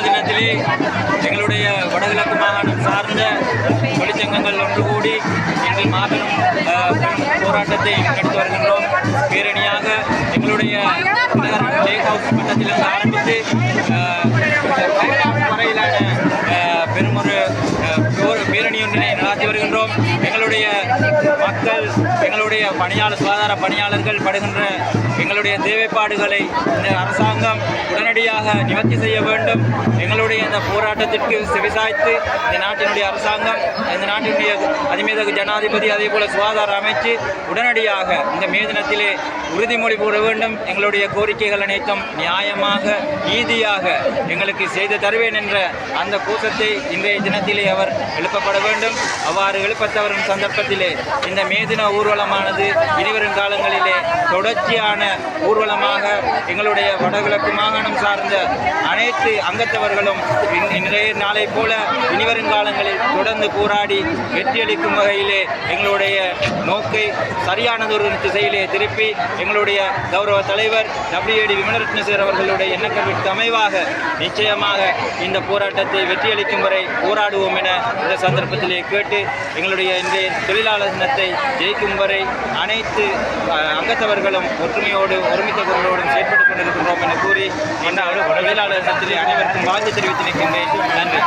தினத்திலே எங்களுடைய வடகிழக்கு மாகாணம் சார்ந்த தொழிற்சங்கங்கள் ஒன்று கூடி இன்று மாபெரும் போராட்டத்தை நடத்தி வருகின்றோம். பேரணியாக எங்களுடைய லேக் ஹவுஸ் மட்டத்திலிருந்து ஆரம்பித்து வரையிலான பெருமொரு பேரணி ஒன்றினை நடத்தி வருகின்றோம். எங்களுடைய மக்கள், எங்களுடைய சுகாதார பணியாளர்கள் படுகின்ற எங்களுடைய தேவைப்பாடுகளை இந்த அரசாங்கம் உடனடியாக நிவர்த்தி செய்ய வேண்டும். எங்களுடைய இந்த போராட்டத்திற்கு செவிசாய்த்து இந்த நாட்டினுடைய அரசாங்கம், இந்த நாட்டினுடைய அதிமீதகு ஜனாதிபதி, அதே போல சுகாதார அமைச்சு உடனடியாக இந்த மே தினத்திலே உறுதிமொழி கூற வேண்டும். எங்களுடைய கோரிக்கைகள் அனைத்தும் நியாயமாக, நீதியாக எங்களுக்கு செய்து தருவேன் என்ற அந்த கோஷத்தை இன்றைய தினத்திலே அவர் எழுப்பப்பட வேண்டும். அவ்வாறு எழுப்பத்தவரும் சந்தர்ப்பத்திலே இந்த மே தின ஊர்வலமானது இனிவரும் காலங்களிலே தொடர்ச்சியான ஊர்வலமாக எங்களுடைய வடகிழக்கு மாகாணம் சார்ந்த அனைத்து அங்கத்தவர்களும் இன்றைய நாளை போல இனிவரும் காலங்களில் தொடர்ந்து போராடி வெற்றியளிக்கும் வகையிலே எங்களுடைய நோக்கை சரியானதொரு திசையிலே திருப்பி எங்களுடைய கௌரவ தலைவர் WAD விமலரட்னசேகர் அவர்களுடைய எண்ணக்கருவிற்கு அமைவாக நிச்சயமாக இந்த போராட்டத்தை வெற்றியளிக்கும் வரை போராடுவோம் என இந்த சந்தர்ப்பத்திலே கேட்டு எங்களுடைய இன்றைய தொழிலாளர் தினத்தை ஜெயிக்கும் வரை அனைத்து அங்கத்தவர்களும் ஒற்றுமையோடு ஒருமித்த குரலோடும் செயற்பட்டுக் கொண்டிருக்கின்றோம் என கூறி தொழிலாளர் தினத்திலே அனைவருக்கும் வாழ்த்து தெரிவித்து நிற்கின்றேன். நன்றி.